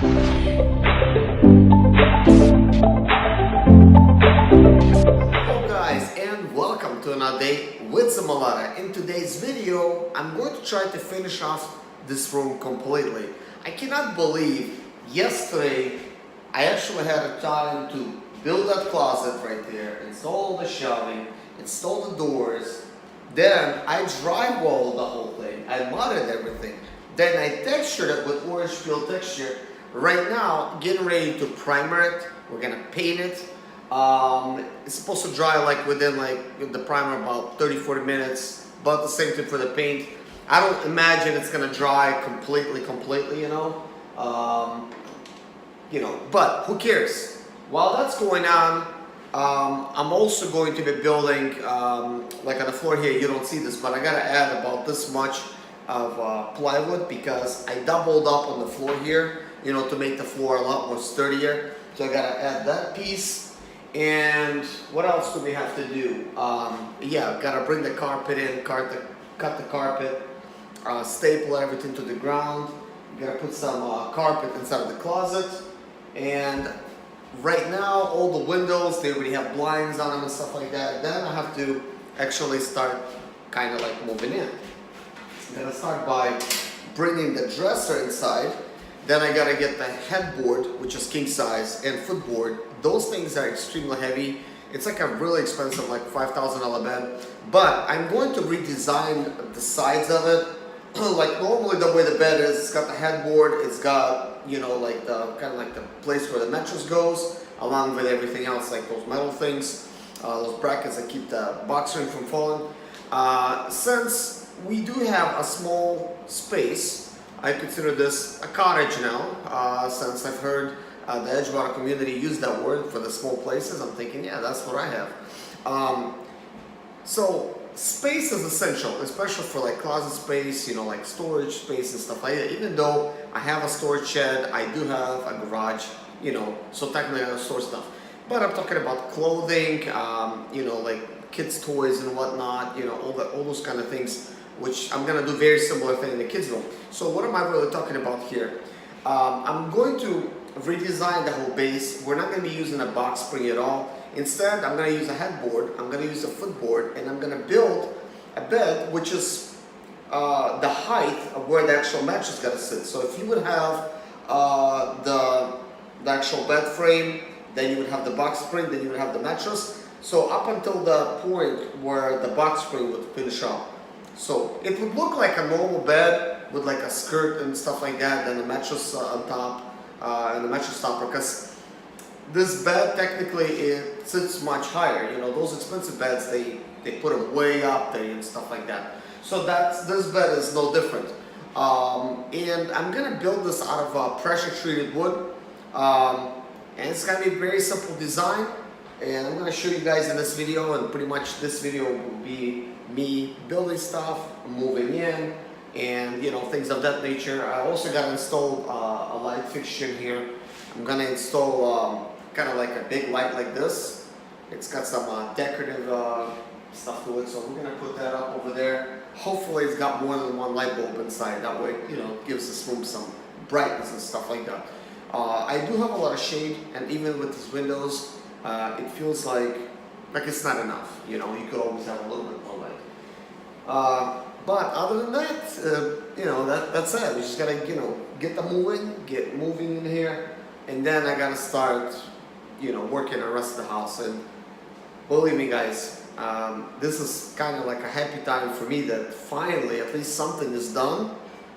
Hello guys, and welcome to another day with ZIMALETA. In today's video, I'm going to try to finish off this room completely. I cannot believe yesterday I actually had a time to build that closet right there, install the shelving, install the doors. Then I drywalled the whole thing. I modded everything. Then I textured it with orange peel texture. Right now, getting ready to primer it. We're gonna paint it. It's supposed to dry like within the primer about 30-40 minutes. About the same thing for the paint. I don't imagine it's gonna dry completely, but who cares? While that's going on, I'm also going to be building, like on the floor here, you don't see this, but I gotta add about this much of plywood because I doubled up on the floor here, to make the floor a lot more sturdier. So I gotta add that piece. And what else do we have to do? Yeah, gotta bring the carpet in, cut the carpet, staple everything to the ground. Gotta put some carpet inside of the closet. And right now, all the windows, they already have blinds on them and stuff like that. Then I have to actually start kind of like moving in. I'm gonna start by bringing the dresser inside. Then I gotta get the headboard, which is king size, and footboard. Those things are extremely heavy. It's like a really expensive, like $5,000 bed. But I'm going to redesign the sides of it. Like normally the way the bed is, it's got the headboard, it's got, like the kind of like the place where the mattress goes, along with everything else, like those metal things, those brackets that keep the box spring from falling. Since we do have a small space, I consider this a cottage now, since I've heard the Edgewater community use that word for the small places. I'm thinking, yeah, that's what I have. So space is essential, especially for like closet space, like storage space and stuff like that. Even though I have a storage shed, I do have a garage, so technically I store stuff. But I'm talking about clothing, like kids' toys and whatnot, all those kind of things, which I'm gonna do very similar thing in the kids' room. So what am I really talking about here? I'm going to redesign the whole base. We're not gonna be using a box spring at all. Instead, I'm going to use a headboard, I'm going to use a footboard, and I'm going to build a bed which is the height of where the actual mattress is going to sit. So if you would have the actual bed frame, then you would have the box spring, then you would have the mattress. So up until the point where the box spring would finish up. So it would look like a normal bed with like a skirt and stuff like that, then the mattress on top and the mattress topper. Because this bed technically it sits much higher. Those expensive beds, they put them way up there and stuff like that. So this bed is no different. And I'm gonna build this out of pressure treated wood. And it's gonna be a very simple design. And I'm gonna show you guys in this video, and pretty much this video will be me building stuff, moving in, and things of that nature. I also got installed a light fixture here. I'm gonna install kind of like a big light like this. It's got some decorative stuff to it, so we're gonna put that up over there. Hopefully it's got more than one light bulb inside. That way, it gives this room some brightness and stuff like that. I do have a lot of shade, and even with these windows, it feels like it's not enough. You could always have a little bit more light. But other than that, that's it. We just gotta, get moving in here, and then I gotta start, working the rest of the house. And believe me, guys, this is kind of like a happy time for me that finally, at least something is done.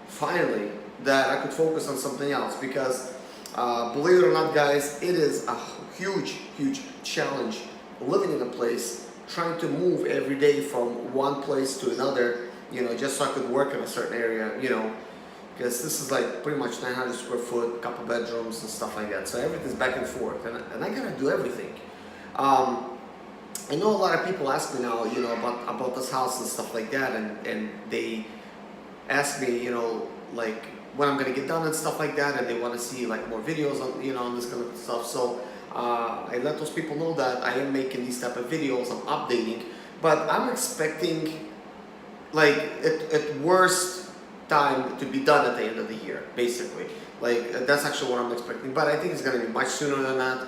Finally, that I could focus on something else, because believe it or not, guys, it is a huge challenge living in a place, trying to move every day from one place to another, just so I could work in a certain area, because this is like pretty much 900 square foot, couple bedrooms and stuff like that. So everything's back and forth, and I gotta do everything. I know a lot of people ask me now, about this house and stuff like that, and they ask me, like when I'm gonna get done and stuff like that, and they want to see like more videos on, on this kind of stuff. So I let those people know that I am making these type of videos, I'm updating, but I'm expecting like at worst time to be done at the end of the year, basically. Like that's actually what I'm expecting, but I think it's going to be much sooner than that.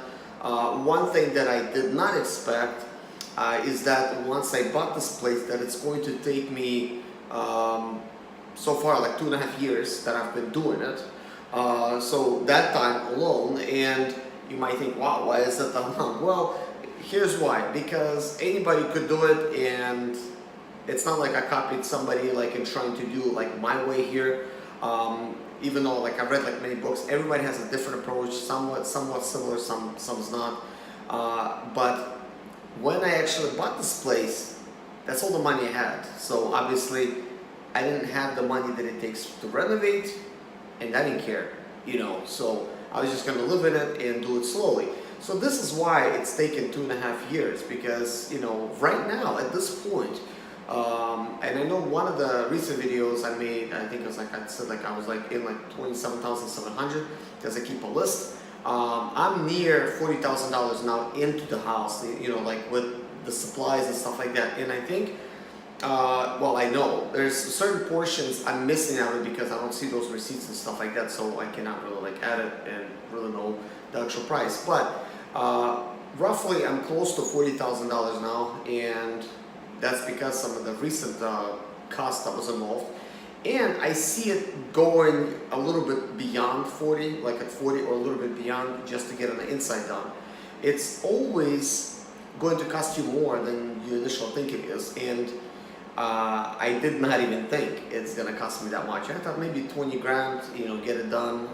One thing that I did not expect is that once I bought this place, that it's going to take me so far like 2.5 years that I've been doing it. So that time alone, and you might think, wow, why is that that long? Well, here's why. Because anybody could do it, and it's not like I copied somebody like in trying to do like my way here. Even though like I've read like many books, everybody has a different approach, somewhat similar, some's not. But when I actually bought this place, that's all the money I had. So obviously, I didn't have the money that it takes to renovate, and I didn't care, you know. So I was just gonna live in it and do it slowly. So this is why it's taken 2.5 years, because you know right now at this point. And I know one of the recent videos I made, I think it was like I said, like I was like in like 27,700 because I keep a list. I'm near $40,000 now into the house, you know, like with the supplies and stuff like that. And I think, well, I know there's certain portions I'm missing out of because I don't see those receipts and stuff like that, so I cannot really like add it and really know the actual price. But roughly, I'm close to $40,000 now, and that's because some of the recent costs that was involved. And I see it going a little bit beyond 40, like at 40 or a little bit beyond, just to get on the inside done. It's always going to cost you more than you initially think it is. And I did not even think it's gonna cost me that much. I thought maybe 20 grand, you know, get it done,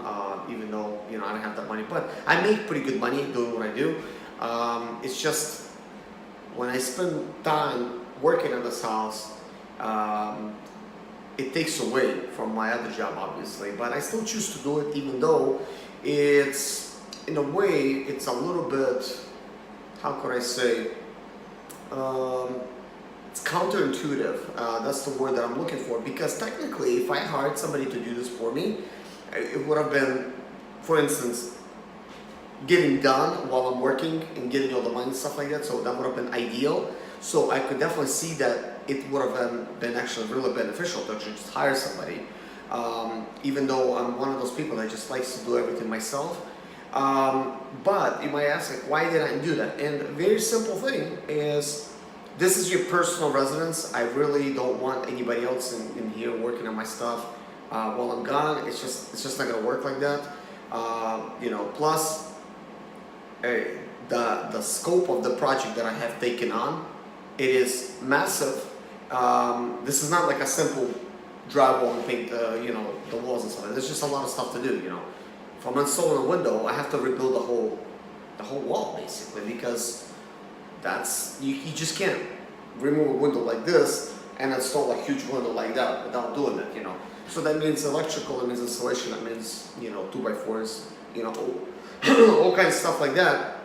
even though, you know, I don't have that money. But I make pretty good money doing what I do. It's just, when I spend time working on this house, it takes away from my other job, obviously, but I still choose to do it, even though it's, in a way, it's a little bit, how could I say, it's counterintuitive. That's the word that I'm looking for, because technically, if I hired somebody to do this for me, it would have been, for instance, getting done while I'm working and getting all the money and stuff like that, so that would have been ideal. So I could definitely see that it would have been actually really beneficial to actually just hire somebody. Even though I'm one of those people that just likes to do everything myself. But you might ask, like, why did I do that? And a very simple thing is, this is your personal residence. I really don't want anybody else in here working on my stuff while I'm gone. It's just not gonna work like that. You know, plus the scope of the project that I have taken on, it is massive. This is not like a simple drywall and paint, you know, the walls and stuff. There's just a lot of stuff to do, you know. If I'm installing a window, I have to rebuild the whole wall basically, because that's you just can't remove a window like this and install a huge window like that without doing it, you know. So that means electrical, that means installation, that means, you know, 2x4s, you know, all kinds of stuff like that.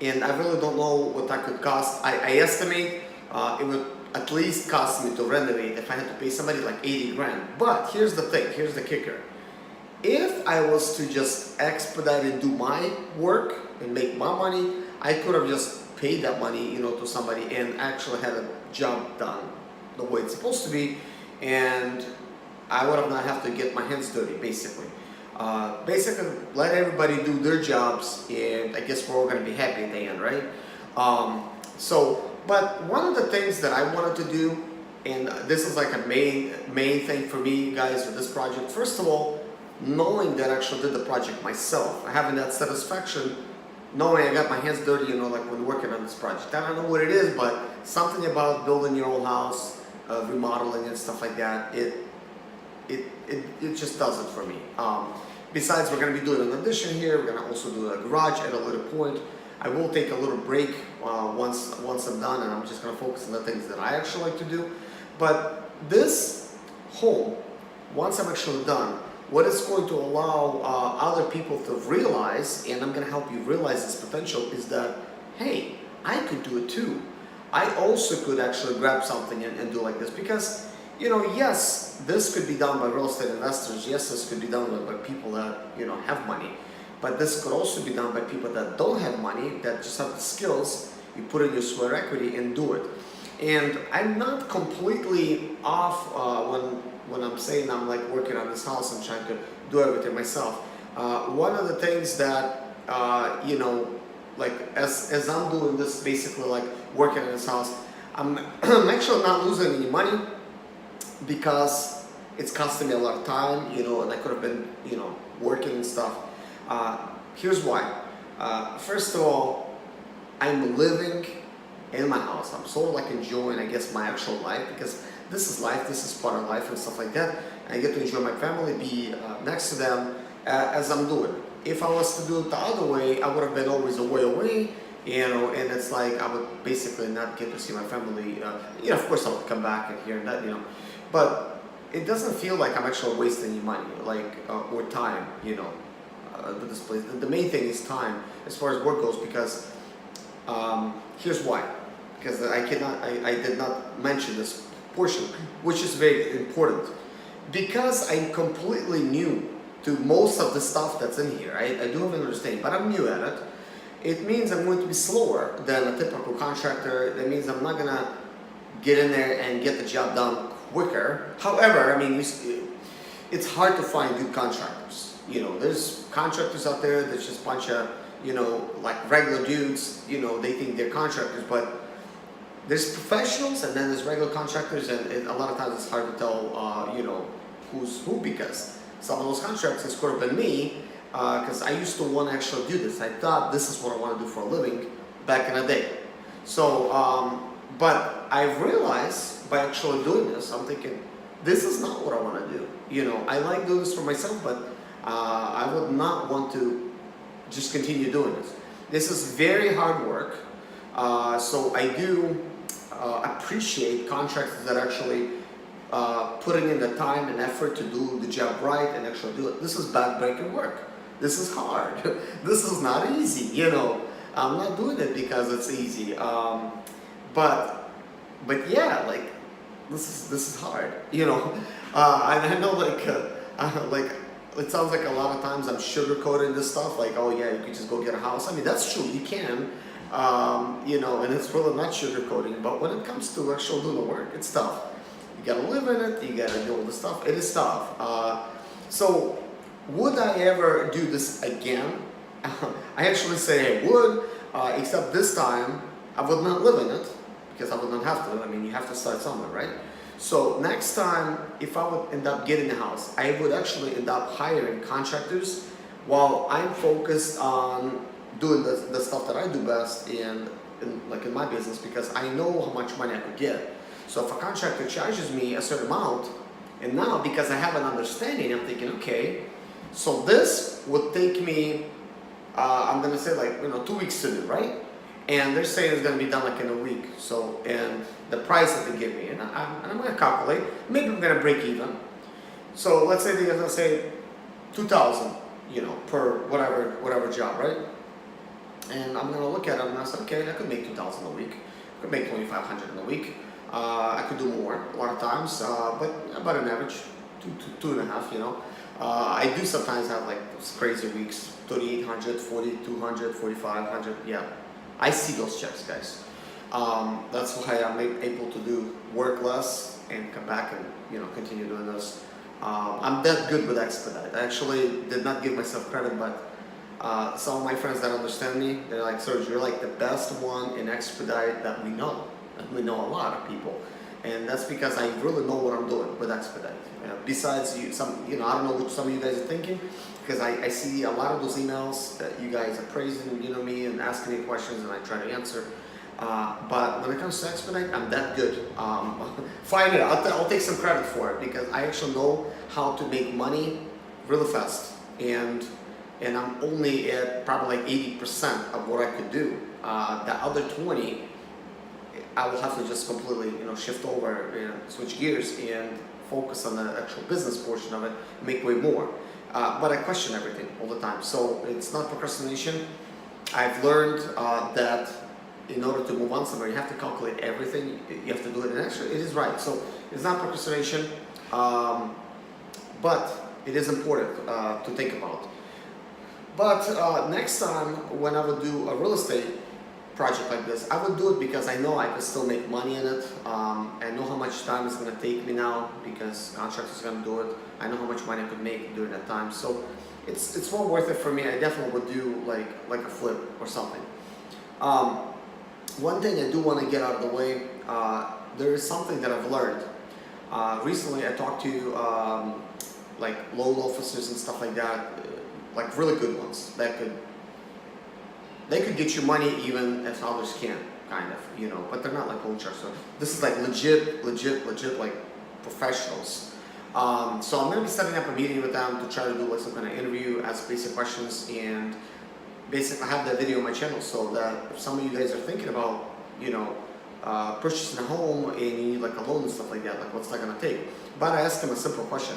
And I really don't know what that could cost. I estimate it would at least cost me to renovate if I had to pay somebody like 80 grand. But here's the thing, here's the kicker. If I was to just expedite and do my work and make my money, I could have just paid that money, you know, to somebody and actually had a job done the way it's supposed to be, and I would have not have to get my hands dirty, basically. Basically, let everybody do their jobs, and I guess we're all going to be happy at the end, right? But one of the things that I wanted to do, and this is like a main thing for me, guys, with this project. First of all, knowing that I actually did the project myself, having that satisfaction, knowing I got my hands dirty, you know, like when working on this project. I don't know what it is, but something about building your own house, remodeling and stuff like that, it just does it for me. Besides, we're going to be doing an addition here. We're going to also do a garage at a later point. I will take a little break once I'm done, and I'm just going to focus on the things that I actually like to do. But this home, once I'm actually done, what it's going to allow other people to realize, and I'm going to help you realize this potential, is that, hey, I could do it too. I also could actually grab something and do like this, because, you know, yes, this could be done by real estate investors. Yes, this could be done by people that, you know, have money. But this could also be done by people that don't have money, that just have the skills. You put in your sweat equity and do it. And I'm not completely off when I'm saying I'm like working on this house and trying to do everything myself. One of the things that, you know, like as I'm doing this, basically like working in this house, I'm, I'm actually not losing any money because it's costing me a lot of time, you know, and I could have been, you know, working and stuff. Here's why. First of all, I'm living in my house. I'm sort of like enjoying, I guess, my actual life, because this is life, this is part of life and stuff like that. I get to enjoy my family, be next to them as I'm doing. If I was to do it the other way, I would have been always away, you know, and it's like I would basically not get to see my family. You know, of course I would come back and here and that, you know, but it doesn't feel like I'm actually wasting any money, like, or time, you know, to this place. The main thing is time as far as work goes, because here's why. Because I did not mention this portion, which is very important. Because I'm completely new to most of the stuff that's in here, I do have an understanding, but I'm new at it. It means I'm going to be slower than a typical contractor. That means I'm not gonna get in there and get the job done quicker. However, I mean, it's hard to find good contractors. You know, there's contractors out there that's just a bunch of, you know, like regular dudes, you know, they think they're contractors, but there's professionals and then there's regular contractors, and a lot of times it's hard to tell, you know, who's who, because some of those contractors could have been me, because I used to want to actually do this. I thought this is what I want to do for a living back in the day. So, but I've realized by actually doing this, I'm thinking, this is not what I want to do. You know, I like doing this for myself, but I would not want to just continue doing this. This is very hard work. So I do appreciate contractors that actually putting in the time and effort to do the job right and actually do it. This is backbreaking work. This is hard. This is not easy, you know. I'm not doing it because it's easy. But yeah, like this is hard, you know. And I know like it sounds like a lot of times I'm sugarcoating this stuff, like, oh yeah, you could just go get a house. I mean, that's true, you can, you know, and it's really not sugarcoating, but when it comes to actually doing the work, it's tough. You gotta live in it, you gotta do all the stuff, it is tough. So, would I ever do this again? I actually say I would, except this time, I would not live in it, because I would not have to. I mean, you have to start somewhere, right? So next time, if I would end up getting a house, I would actually end up hiring contractors while I'm focused on doing the stuff that I do best in my business, because I know how much money I could get. So if a contractor charges me a certain amount, and now because I have an understanding, I'm thinking, okay, so this would take me, I'm gonna say like, you know, 2 weeks to do, right? And they're saying it's gonna be done like in a week. So, and the price that they give me, and I'm gonna calculate, maybe I'm gonna break even. So let's say they're gonna say 2,000, you know, per whatever job, right? And I'm gonna look at it and I say, okay, I could make 2,000 a week. I could make 2,500 in a week. I could do more a lot of times, but about an average, two and a half, you know. I do sometimes have like those crazy weeks, 3,800, 4,200, 4,500, yeah. I see those checks, guys. That's why I'm able to do work less and come back and, you know, continue doing this. I'm that good with expedite. I actually did not give myself credit, but some of my friends that understand me, they're like, Serge, you're like the best one in expedite that we know. And we know a lot of people. And that's because I really know what I'm doing with expedite. Besides you, I don't know what some of you guys are thinking, because I see a lot of those emails that you guys are praising, you know, me and asking me questions, and I try to answer. But when it comes to expedite, I'm that good. Fine, I'll take some credit for it, because I actually know how to make money really fast, and I'm only at probably like 80% of what I could do. The other 20, I will have to just completely, you know, shift over and switch gears and focus on the actual business portion of it, make way more. But I question everything all the time, so it's not procrastination. I've learned that in order to move on somewhere, you have to calculate everything. You have to do it, and actually, it is right. So it's not procrastination, but it is important to think about. But next time, when I would do a real estate project like this, I would do it because I know I can still make money in it. I know how much time it's going to take me now, because contractors are going to do it. I know how much money I could make during that time. So it's well worth it for me. I definitely would do like a flip or something. One thing I do want to get out of the way, there is something that I've learned. Recently I talked to like loan officers and stuff like that, like really good ones that they could get you money even if others can't, kind of, you know, but they're not like loan sharks. So this is like legit like professionals. So I'm gonna be setting up a meeting with them to try to do like some kind of interview, ask basic questions, and basically have that video on my channel so that if some of you guys are thinking about, you know, purchasing a home and you need like a loan and stuff like that, like what's that gonna take? But I asked them a simple question.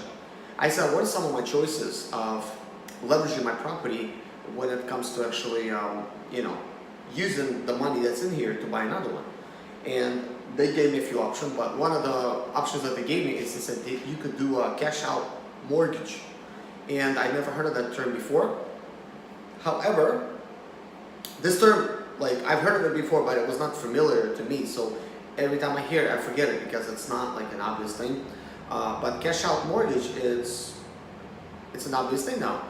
I said, what are some of my choices of leveraging my property when it comes to actually, you know, using the money that's in here to buy another one? And they gave me a few options, but one of the options that they gave me is they said you could do a cash out mortgage. And I never heard of that term before. However, this term, like I've heard of it before, but it was not familiar to me. So every time I hear it, I forget it because it's not like an obvious thing. But cash out mortgage it's an obvious thing now.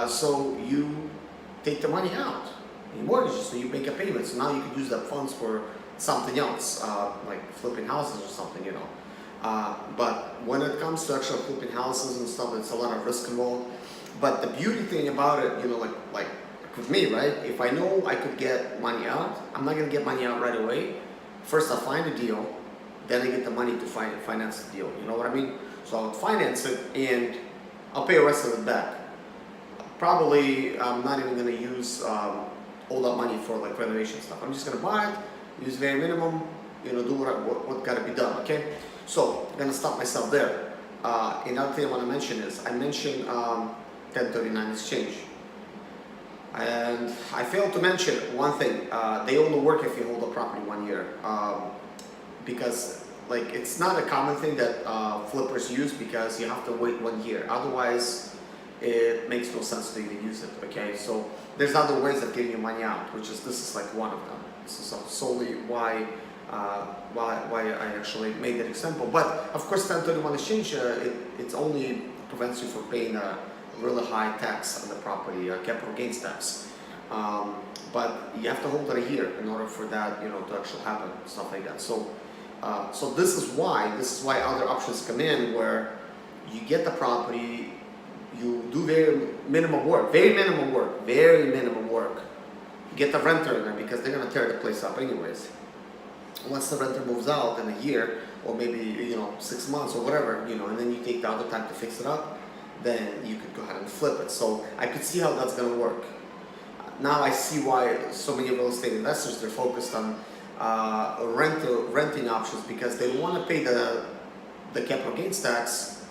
So you take the money out, you mortgage it, so you make a payment. So now you can use that funds for something else, like flipping houses or something, you know. But when it comes to actually flipping houses and stuff, it's a lot of risk involved. But the beauty thing about it, you know, like with me, right? If I know I could get money out, I'm not gonna get money out right away. First, I'll find a deal, then I get the money to finance the deal. You know what I mean? So I would finance it, and I'll pay the rest of it back. Probably, I'm not even gonna use all that money for like renovation stuff. I'm just gonna buy it, use very minimum, you know, do what gotta be done. Okay? So I'm gonna stop myself there. Another thing I want to mention is I mentioned 1039 exchange. And I failed to mention one thing. They only work if you hold the property 1 year, because like it's not a common thing that flippers use, because you have to wait 1 year. Otherwise, it makes no sense to even use it. Okay, so there's other ways of getting your money out, which is this is like one of them. This is solely why I actually made that example. But of course, 1031 exchange it only prevents you from paying a really high tax on the property, capital gains tax. But you have to hold it a year in order for that, you know, to actually happen, stuff like that. So, so this is why other options come in, where you get the property, you do very minimum work, You get the renter in there because they're gonna tear the place up anyways. Once the renter moves out in a year, or maybe, you know, 6 months or whatever, you know, and then you take the other time to fix it up, then you could go ahead and flip it. So I could see how that's going to work. Now I see why so many real estate investors, they're focused on renting options, because they want to pay the capital gains tax.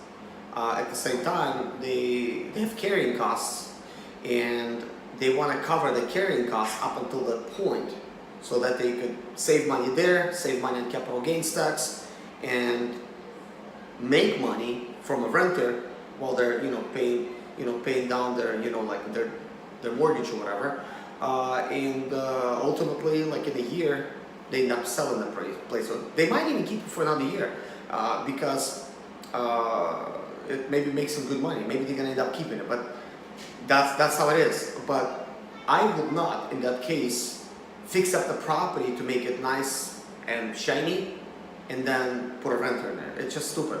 At the same time, they have carrying costs, and they want to cover the carrying costs up until that point, so that they could save money there, save money on capital gains tax, and make money from a renter while they're, you know, paying down their, you know, like their mortgage or whatever, and ultimately, like in a year, they end up selling the place. So they might even keep it for another year, because it maybe makes some good money. Maybe they're gonna end up keeping it, but that's how it is. But I would not, in that case, fix up the property to make it nice and shiny, and then put a renter in there. It's just stupid.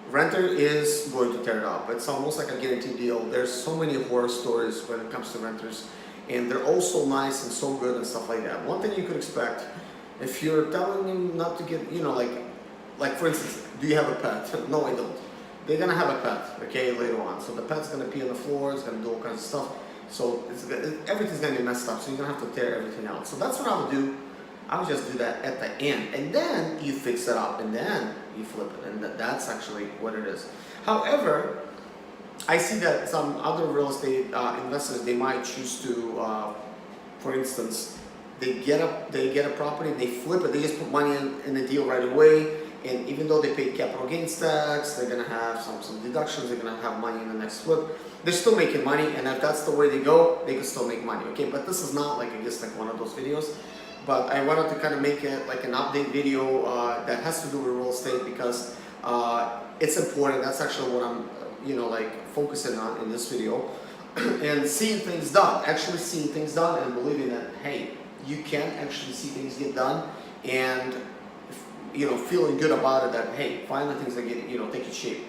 Renter is going to tear it up. It's almost like a guaranteed deal. There's so many horror stories when it comes to renters, and they're all so nice and so good and stuff like that. One thing you could expect, if you're telling them not to get, you know, like for instance, do you have a pet? No, I don't. They're gonna have a pet, okay, later on. So the pet's gonna pee on the floor, it's gonna do all kinds of stuff. So everything's gonna be messed up, so you're gonna have to tear everything out. So that's what I would do. I would just do that at the end, and then you fix it up, and then you flip it, and that's actually what it is. However, I see that some other real estate investors, they might choose to, for instance, they get a property, they flip it, they just put money in the deal right away, and even though they pay capital gains tax, they're gonna have some deductions, they're gonna have money in the next flip. They're still making money, and if that's the way they go, they can still make money. Okay, but this is not like, I guess, like one of those videos. But I wanted to kind of make it like an update video that has to do with real estate, because it's important. That's actually what I'm like focusing on in this video, and seeing things done, actually seeing things done, and believing that, hey, you can actually see things get done, and feeling good about it, that hey, finally things are getting, taking shape.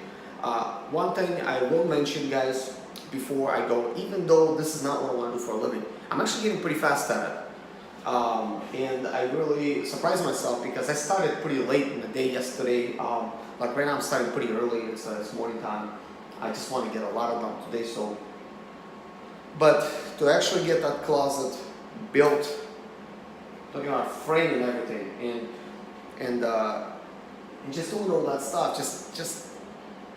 One thing I will mention, guys, before I go, even though this is not what I want to do for a living, I'm actually getting pretty fast at it. And I really surprised myself because I started pretty late in the day yesterday. Like right now I'm starting pretty early, it's morning time. I just want to get a lot of done today, so. But to actually get that closet built, talking about frame and everything, and just doing all that stuff, just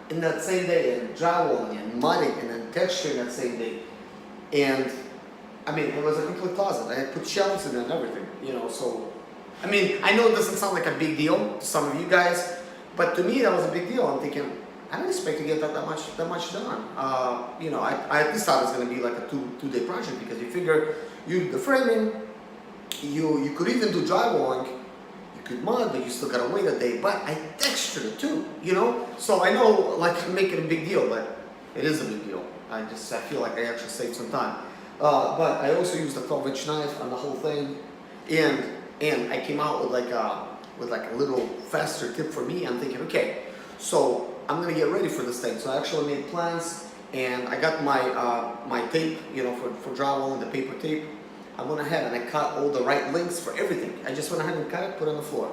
in that same day, and drywalling and mudding and then texturing that same day, and I mean, it was a complete closet. I had put shelves in it and everything, so, I mean, I know it doesn't sound like a big deal to some of you guys, but to me that was a big deal. I'm thinking, I didn't expect to get that much done. I at least thought it was going to be like a two-day project, because you figure, the framing, you could even do drywalling, you could mud, but you still gotta wait a day, but I textured it too, so I know, like, I'm making a big deal, but it is a big deal. I feel like I actually saved some time. But I also used a 12-inch knife on the whole thing, and I came out with like a little faster tip for me. I'm thinking, okay, so I'm gonna get ready for this thing. So I actually made plans, and I got my tape, for drywalling, the paper tape. I went ahead and I cut all the right lengths for everything. I just went ahead and cut it, put it on the floor,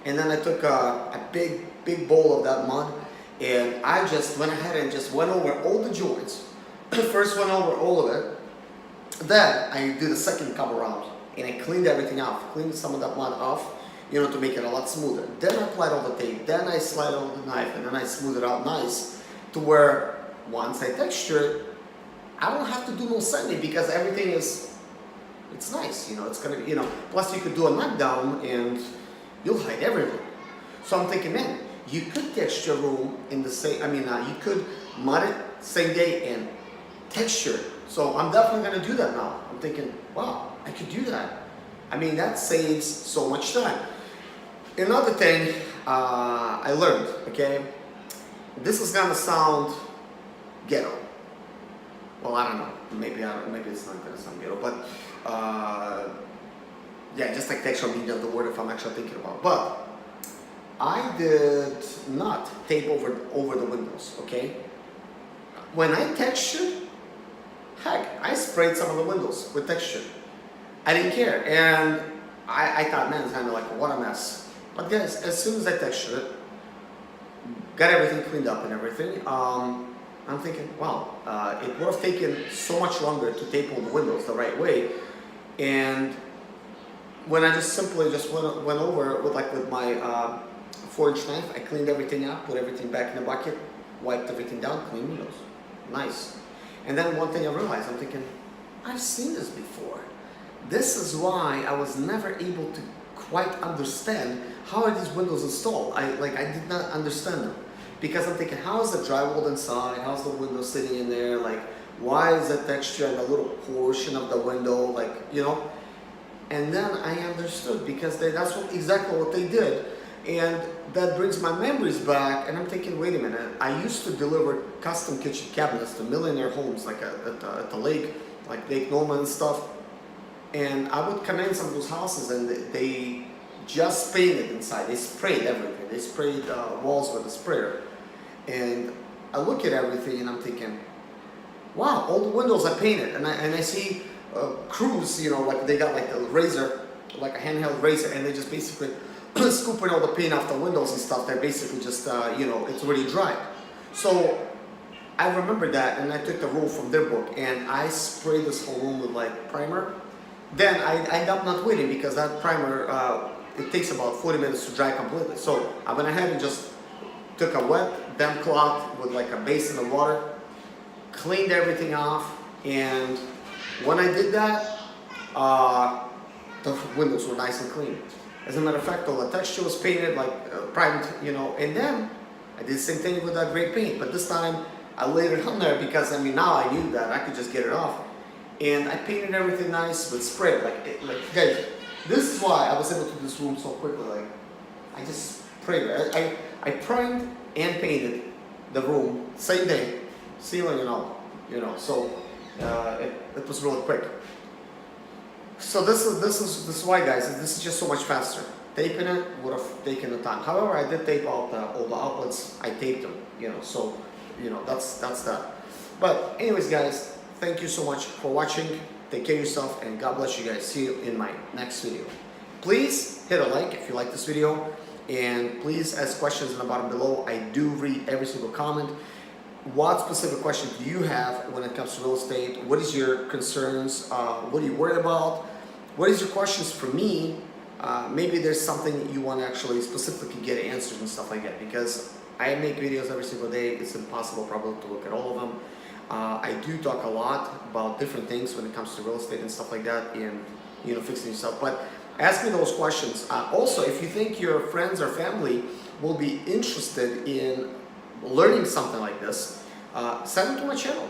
and then I took a big bowl of that mud, and I just went ahead and just went over all the joints. First went over all of it. Then I did a second cover out, and I cleaned everything off, cleaned some of that mud off, to make it a lot smoother. Then I applied all the tape, then I slide all the knife, and then I smooth it out nice, to where once I texture it, I don't have to do no sanding, because everything it's nice, it's gonna be, plus you could do a knockdown and you'll hide everything. So I'm thinking, man, you could texture room in the same, you could mud it same day and texture it. So I'm definitely going to do that now. I'm thinking, wow, I could do that. That saves so much time. Another thing I learned, okay, this is going to sound ghetto. Well, I don't know. Maybe it's not going to sound ghetto, but yeah, just like the actual meaning of the word, if I'm actually thinking about it. But I did not tape over the windows, okay? When I textured, heck, I sprayed some of the windows with texture. I didn't care, and I thought, man, it's kind of like, what a mess. But guys, as soon as I textured it, got everything cleaned up and everything, I'm thinking, wow, it would have taken so much longer to tape all the windows the right way. And when I just simply went over with my 4-inch knife, I cleaned everything up, put everything back in the bucket, wiped everything down, clean windows. Nice. And then one thing I realized, I'm thinking, I've seen this before. This is why I was never able to quite understand how are these windows installed. I did not understand them. Because I'm thinking, how is the drywall inside? How's the window sitting in there? Like, why is the texture in a little portion of the window? Like, And then I understood, because that's exactly what they did. And that brings my memories back, and I'm thinking, wait a minute, I used to deliver custom kitchen cabinets to millionaire homes, like at the lake, like Lake Norman and stuff. And I would come in some of those houses, and they just painted inside. They sprayed everything. They sprayed walls with a sprayer. And I look at everything, and I'm thinking, wow, all the windows are painted. And I see crews, like they got like a razor, like a handheld razor, and they just basically scooping all the paint off the windows and stuff. They're basically just, it's already dried. So I remember that, and I took the rule from their book, and I sprayed this whole room with like primer. Then I end up not waiting, because that primer, it takes about 40 minutes to dry completely. So I went ahead and just took a wet damp cloth with like a basin of water, cleaned everything off, and when I did that, the windows were nice and clean. As a matter of fact, all the texture was painted, like primed, and then I did the same thing with that gray paint, but this time I laid it on there, because now I knew that I could just get it off. And I painted everything nice with spray, like guys, this is why I was able to do this room so quickly. Like, I just sprayed it. I primed and painted the room, same day, ceiling and all, so it was really quick. So this is why, guys, this is just so much faster. Taping it would have taken the time. However, I did tape out all the outlets. I taped them, so that's that. But anyways, guys, thank you so much for watching. Take care of yourself, and God bless you guys. See you in my next video. Please hit a like if you like this video, and please ask questions in the bottom below. I do read every single comment. What specific questions do you have when it comes to real estate? What is your concerns? What are you worried about? What is your questions for me? Maybe there's something you want to actually specifically get answers and stuff like that, because I make videos every single day. It's impossible probably to look at all of them. I do talk a lot about different things when it comes to real estate and stuff like that, and fixing yourself. But ask me those questions. Also, if you think your friends or family will be interested in learning something like this, send them to my channel.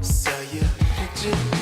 Saw your picture